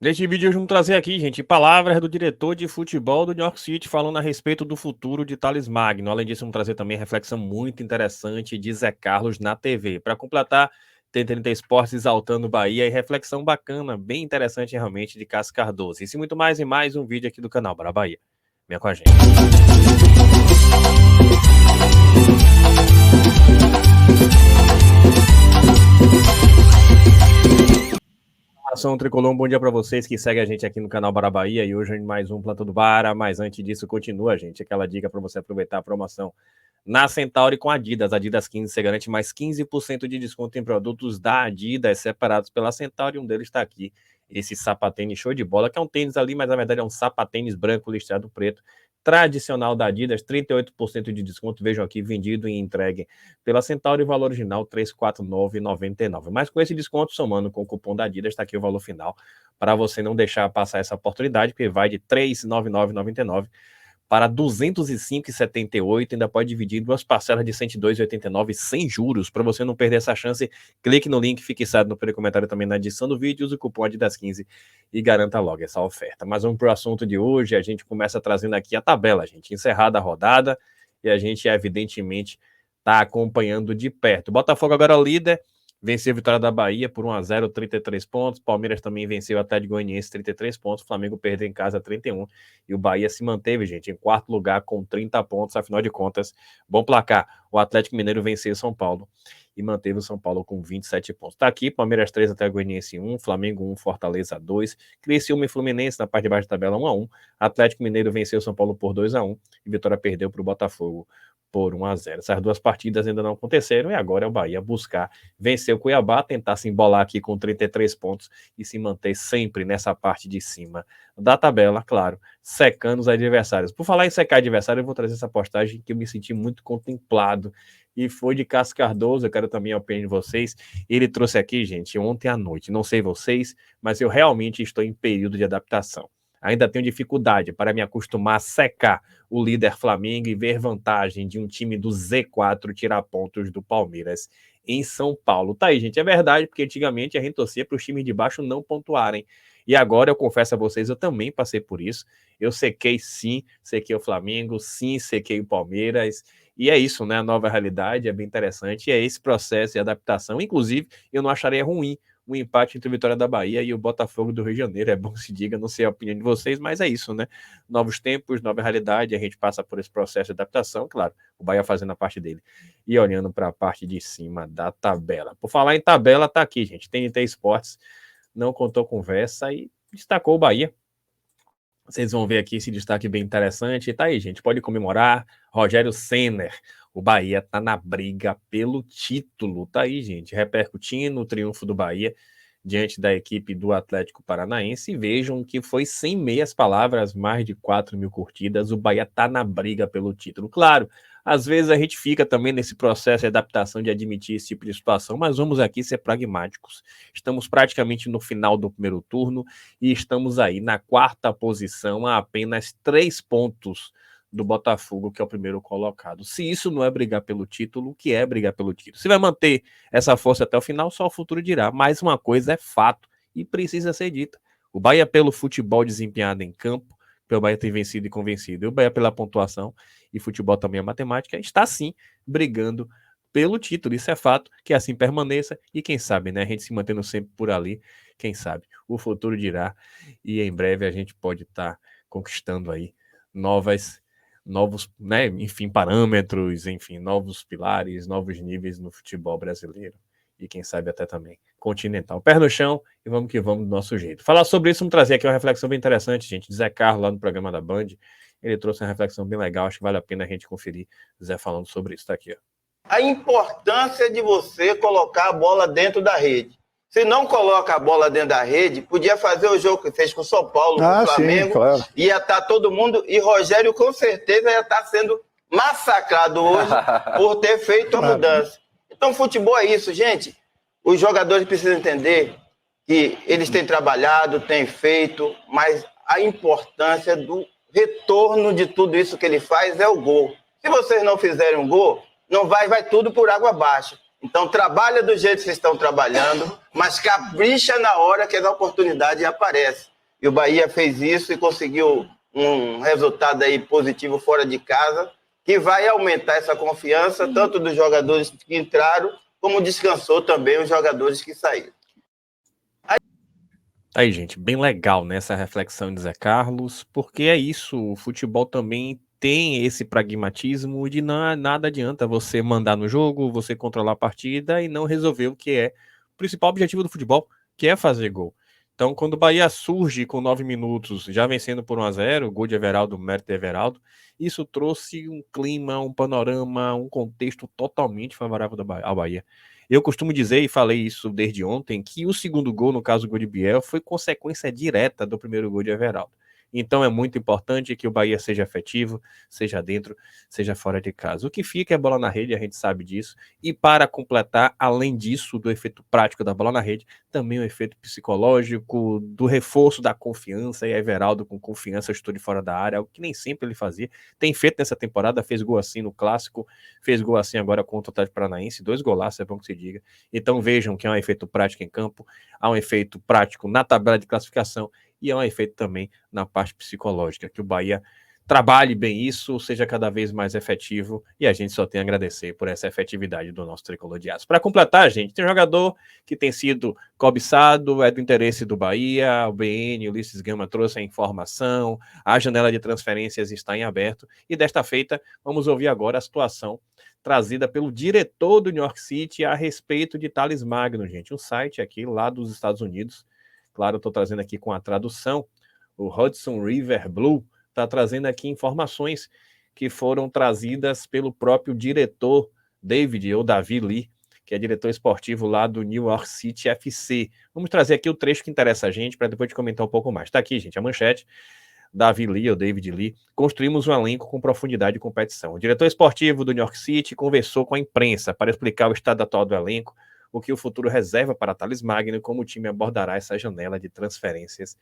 Neste vídeo vamos trazer aqui, gente, palavras do diretor de futebol do New York City falando a respeito do futuro de Thales Magno. Além disso, vamos trazer também reflexão muito interessante de Zé Carlos na TV. Para completar, tem 30 Esportes exaltando Bahia e reflexão bacana, bem interessante realmente de Cássio Cardoso. Isso e muito mais em mais um vídeo aqui do canal Bora Bahia. Venha com a gente. Nação Tricolor, um bom dia para vocês que seguem a gente aqui no canal Bora Bahia e hoje mais um Plantão do Bara, mas antes disso continua, gente, aquela dica para você aproveitar a promoção na Centauri com Adidas 15, você garante mais 15% de desconto em produtos da Adidas separados pela Centauri, um deles está aqui, esse sapatênis show de bola, que é um tênis ali, mas na verdade é um sapatênis branco listrado preto, tradicional da Adidas, 38% de desconto, vejam aqui, vendido e entregue pela Centauri, valor original R$ 349,99. Mas com esse desconto, somando com o cupom da Adidas, está aqui o valor final, para você não deixar passar essa oportunidade, porque vai de R$ 399,99 para R$ 205,78, ainda pode dividir em duas parcelas de R$ 102,89 sem juros. Para você não perder essa chance, clique no link fixado no primeiro comentário também na edição do vídeo, use o cupom ADIDAS15 e garanta logo essa oferta. Mas vamos para o assunto de hoje, a gente começa trazendo aqui a tabela, gente, encerrada a rodada, e a gente evidentemente está acompanhando de perto. O Botafogo agora líder, venceu a Vitória da Bahia por 1-0, 33 pontos. Palmeiras também venceu o Atlético Goianiense, 33 pontos. Flamengo perdeu em casa, 31. E o Bahia se manteve, gente, em quarto lugar com 30 pontos. Afinal de contas, bom placar. O Atlético Mineiro venceu o São Paulo e manteve o São Paulo com 27 pontos. Tá aqui, Palmeiras 3, Atlético Goianiense 1, Flamengo 1, Fortaleza 2. Criciúma e Fluminense na parte de baixo da tabela 1-1. Atlético Mineiro venceu o São Paulo por 2-1. E Vitória perdeu para o Botafogo por 1-0. Essas duas partidas ainda não aconteceram e agora é o Bahia buscar vencer o Cuiabá, tentar se embolar aqui com 33 pontos e se manter sempre nessa parte de cima da tabela, claro, secando os adversários. Por falar em secar adversário, eu vou trazer essa postagem que eu me senti muito contemplado e foi de Cássio Cardoso, eu quero também a opinião de vocês. Ele trouxe aqui, gente, ontem à noite, não sei vocês, mas eu realmente estou em período de adaptação. Ainda tenho dificuldade para me acostumar a secar o líder Flamengo e ver vantagem de um time do Z4 tirar pontos do Palmeiras em São Paulo. Tá aí, gente, é verdade, porque antigamente a gente torcia para os times de baixo não pontuarem. E agora eu confesso a vocês, eu também passei por isso. Eu sequei sim, sequei o Flamengo, sim, sequei o Palmeiras. E é isso, né? A nova realidade é bem interessante. E é esse processo de adaptação. Inclusive, eu não acharia ruim o empate entre o Vitória da Bahia e o Botafogo do Rio de Janeiro. É bom que se diga, não sei a opinião de vocês, mas é isso, né? Novos tempos, nova realidade, a gente passa por esse processo de adaptação, claro, o Bahia fazendo a parte dele e olhando para a parte de cima da tabela. Por falar em tabela, tá aqui, gente, TNT Esportes não contou conversa e destacou o Bahia. Vocês vão ver aqui esse destaque bem interessante. Tá aí, gente, pode comemorar. Rogério Senner, o Bahia tá na briga pelo título. Tá aí, gente, repercutindo o triunfo do Bahia diante da equipe do Atlético Paranaense. E vejam que foi sem meias palavras, mais de 4.000 curtidas. O Bahia tá na briga pelo título. Claro, às vezes a gente fica também nesse processo de adaptação de admitir esse tipo de situação, mas vamos aqui ser pragmáticos. Estamos praticamente no final do primeiro turno e estamos aí na quarta posição a apenas 3 pontos do Botafogo, que é o primeiro colocado. Se isso não é brigar pelo título, o que é brigar pelo título? Se vai manter essa força até o final, só o futuro dirá. Mas uma coisa é fato e precisa ser dita. O Bahia, pelo futebol desempenhado em campo, pelo Bahia ter vencido e convencido, e o Bahia pela pontuação, e futebol também é matemática, está sim brigando pelo título. Isso é fato, que assim permaneça, e quem sabe, né, a gente se mantendo sempre por ali, quem sabe, o futuro dirá, e em breve a gente pode estar conquistando aí novos, né, enfim, parâmetros, enfim, novos pilares, novos níveis no futebol brasileiro e quem sabe até também continental. Pé no chão e vamos que vamos do nosso jeito. Falar sobre isso, vamos trazer aqui uma reflexão bem interessante, gente. Zé Carlos, lá no programa da Band, ele trouxe uma reflexão bem legal, acho que vale a pena a gente conferir Zé falando sobre isso. Tá aqui, ó. A importância de você colocar a bola dentro da rede. Se não coloca a bola dentro da rede, podia fazer o jogo que fez com o São Paulo, com o Flamengo, sim, claro. Ia estar todo mundo, e Rogério com certeza ia estar sendo massacrado hoje por ter feito a mudança. Então, futebol é isso, gente. Os jogadores precisam entender que eles têm trabalhado, têm feito, mas a importância do retorno de tudo isso que ele faz é o gol. Se vocês não fizerem um gol, não vai tudo por água abaixo. Então, trabalha do jeito que vocês estão trabalhando, mas capricha na hora que as oportunidades aparecem. e o Bahia fez isso e conseguiu um resultado aí positivo fora de casa, que vai aumentar essa confiança, tanto dos jogadores que entraram, como descansou também os jogadores que saíram. Aí, gente, bem legal nessa reflexão de Zé Carlos, porque é isso, o futebol também tem esse pragmatismo de nada adianta você mandar no jogo, você controlar a partida e não resolver o que é o principal objetivo do futebol, que é fazer gol. Então, quando o Bahia surge com 9 minutos, já vencendo por 1-0, gol de Everaldo, mérito de Everaldo, isso trouxe um clima, um panorama, um contexto totalmente favorável ao Bahia. Eu costumo dizer, e falei isso desde ontem, que o segundo gol, no caso o gol de Biel, foi consequência direta do primeiro gol de Everaldo. Então é muito importante que o Bahia seja efetivo, seja dentro, seja fora de casa. O que fica é bola na rede, a gente sabe disso. E para completar, além disso, do efeito prático da bola na rede, também o efeito psicológico, do reforço da confiança. E Everaldo com confiança estou de fora da área, algo que nem sempre ele fazia. Tem feito nessa temporada, fez gol assim no Clássico, fez gol assim agora contra o Atlético Paranaense, 2 golaços, é bom que se diga. Então vejam que há um efeito prático em campo, há um efeito prático na tabela de classificação e há um efeito também na parte psicológica, que o Bahia trabalhe bem isso, seja cada vez mais efetivo, e a gente só tem a agradecer por essa efetividade do nosso tricolor de aço. Para completar, gente, tem um jogador que tem sido cobiçado, é do interesse do Bahia, o BN, o Ulisses Gama trouxe a informação, a janela de transferências está em aberto, e desta feita, vamos ouvir agora a situação trazida pelo diretor do New York City a respeito de Thales Magno, gente, um site aqui lá dos Estados Unidos. Claro, eu estou trazendo aqui com a tradução. O Hudson River Blue está trazendo aqui informações que foram trazidas pelo próprio diretor David, ou Davi Lee, que é diretor esportivo lá do New York City FC. Vamos trazer aqui o trecho que interessa a gente, para depois de comentar um pouco mais. Está aqui, gente, a manchete. Davi Lee, ou David Lee, construímos um elenco com profundidade e competição. O diretor esportivo do New York City conversou com a imprensa para explicar o estado atual do elenco, o que o futuro reserva para Thales Magno e como o time abordará essa janela de transferências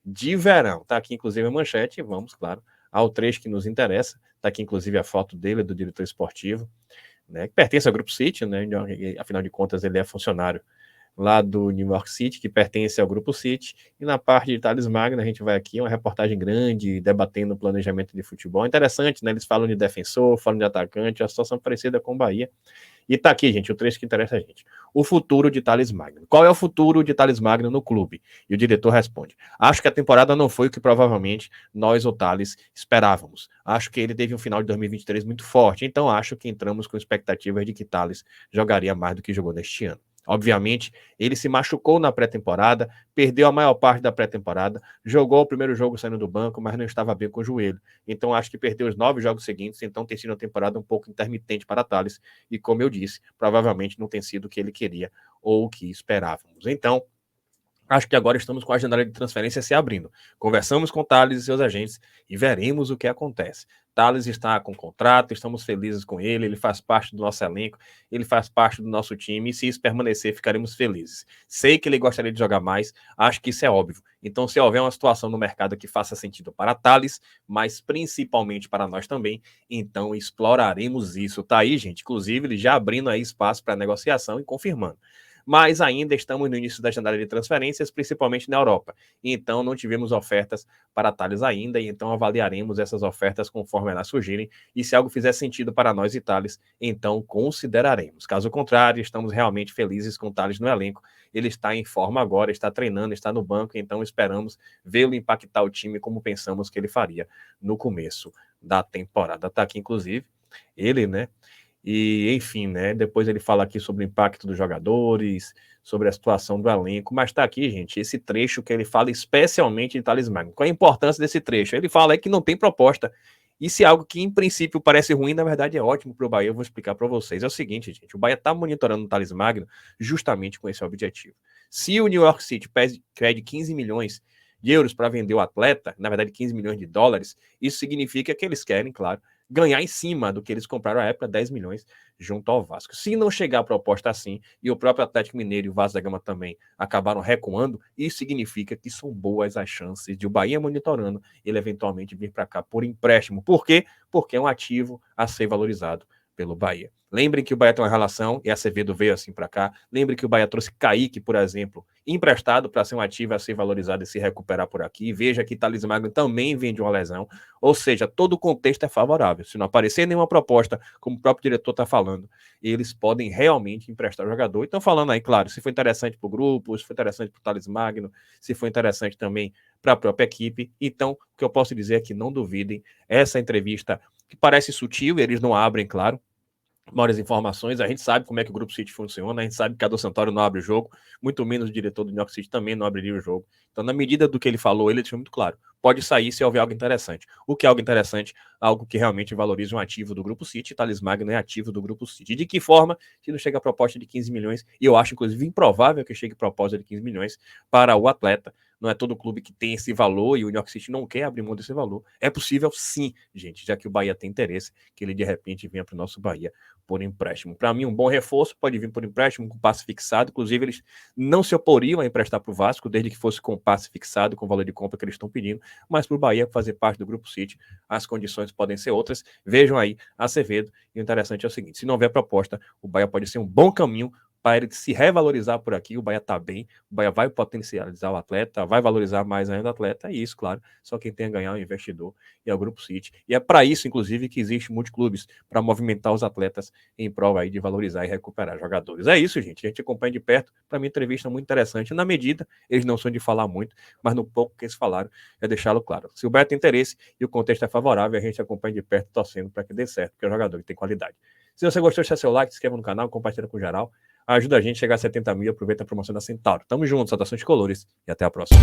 de verão. Tá aqui, inclusive, a manchete. Vamos, claro, ao trecho que nos interessa. Tá aqui, inclusive, a foto dele, do diretor esportivo, né, que pertence ao Grupo City, né, afinal de contas, ele é funcionário lá do New York City, que pertence ao Grupo City, e na parte de Thales Magno, a gente vai aqui, uma reportagem grande, debatendo o planejamento de futebol. Interessante, né, eles falam de defensor, falam de atacante, a situação parecida com o Bahia. E tá aqui, gente, o trecho que interessa a gente. O futuro de Thales Magno. Qual é o futuro de Thales Magno no clube? E o diretor responde: acho que a temporada não foi o que provavelmente nós, o Thales, esperávamos. Acho que ele teve um final de 2023 muito forte, então acho que entramos com expectativas de que Thales jogaria mais do que jogou neste ano. Obviamente, ele se machucou na pré-temporada, perdeu a maior parte da pré-temporada, jogou o primeiro jogo saindo do banco, mas não estava bem com o joelho. Então, acho que perdeu os 9 jogos seguintes, então tem sido uma temporada um pouco intermitente para Thales, e como eu disse, provavelmente não tem sido o que ele queria ou o que esperávamos. Então, acho que agora estamos com a janela de transferência se abrindo. Conversamos com Thales e seus agentes e veremos o que acontece. Thales está com contrato, estamos felizes com ele, ele faz parte do nosso elenco, ele faz parte do nosso time, e se isso permanecer, ficaremos felizes. Sei que ele gostaria de jogar mais, acho que isso é óbvio. Então, se houver uma situação no mercado que faça sentido para Thales, mas principalmente para nós também, então exploraremos isso. Tá aí, gente, inclusive ele já abrindo aí espaço para negociação e confirmando. Mas ainda estamos no início da janela de transferências, principalmente na Europa. Então, não tivemos ofertas para Thales ainda, e então avaliaremos essas ofertas conforme elas surgirem, e se algo fizer sentido para nós e Thales, então consideraremos. Caso contrário, estamos realmente felizes com Thales no elenco. Ele está em forma agora, está treinando, está no banco, então esperamos vê-lo impactar o time como pensamos que ele faria no começo da temporada. Está aqui, inclusive, ele, né? E, enfim, né? Depois ele fala aqui sobre o impacto dos jogadores, sobre a situação do elenco, mas tá aqui, gente, esse trecho que ele fala especialmente de Thales Magno. Qual a importância desse trecho? Ele fala aí que não tem proposta. E se algo que em princípio parece ruim, na verdade é ótimo para o Bahia, eu vou explicar para vocês. É o seguinte, gente, o Bahia está monitorando o Thales Magno justamente com esse objetivo. Se o New York City pede 15 milhões de euros para vender o atleta, na verdade 15 milhões de dólares, isso significa que eles querem, claro, ganhar em cima do que eles compraram à época, 10 milhões junto ao Vasco. Se não chegar a proposta assim, e o próprio Atlético Mineiro e o Vasco da Gama também acabaram recuando, isso significa que são boas as chances de o Bahia monitorando ele eventualmente vir para cá por empréstimo. Por quê? Porque é um ativo a ser valorizado pelo Bahia. Lembrem que o Bahia tem uma relação, e a Acevedo veio assim para cá. Lembrem que o Bahia trouxe Kaique, por exemplo, emprestado para ser um ativo a ser valorizado e se recuperar por aqui. Veja que Thales Magno também vem de uma lesão. Ou seja, todo o contexto é favorável. Se não aparecer nenhuma proposta, como o próprio diretor está falando, eles podem realmente emprestar o jogador. Então, falando aí, claro, se for interessante para o grupo, se for interessante para o Thales Magno, se for interessante também para a própria equipe. Então, o que eu posso dizer é que não duvidem. Essa entrevista, que parece sutil, eles não abrem, claro, maiores informações. A gente sabe como é que o Grupo City funciona, a gente sabe que Cadu Santoro não abre o jogo, muito menos o diretor do New York City também não abriria o jogo. Então, na medida do que ele falou, ele deixou muito claro. Pode sair se houver algo interessante. O que é algo interessante? Algo que realmente valorize um ativo do Grupo City. Thales Magno é ativo do Grupo City. De que forma? Se não chega a proposta de 15 milhões, e eu acho, inclusive, improvável que chegue a proposta de 15 milhões para o atleta. Não é todo clube que tem esse valor e o New York City não quer abrir mão desse valor. É possível sim, gente, já que o Bahia tem interesse que ele de repente venha para o nosso Bahia por empréstimo. Para mim, um bom reforço pode vir por empréstimo com passe fixado. Inclusive, eles não se oporriam a emprestar para o Vasco, desde que fosse com passe fixado, com valor de compra que eles estão pedindo. Mas para o Bahia fazer parte do Grupo City, as condições podem ser outras. Vejam aí Acevedo. E o interessante é o seguinte: se não houver proposta, o Bahia pode ser um bom caminho para ele se revalorizar por aqui. O Bahia está bem, o Bahia vai potencializar o atleta, vai valorizar mais ainda o atleta, e isso, claro, só quem tem a ganhar é o investidor e é o Grupo City. E é para isso, inclusive, que existe multiclubes, para movimentar os atletas em prova aí de valorizar e recuperar jogadores. É isso, gente, a gente acompanha de perto. Para mim, entrevista muito interessante, na medida, eles não são de falar muito, mas no pouco que eles falaram, é deixá-lo claro. Se o Bahia tem interesse e o contexto é favorável, a gente acompanha de perto, torcendo para que dê certo, porque é um jogador que tem qualidade. Se você gostou, deixa seu like, se inscreva no canal, compartilha com geral. Ajuda a gente a chegar a 70 mil, aproveita a promoção da Centauro. Tamo junto, saudações de colores e até a próxima.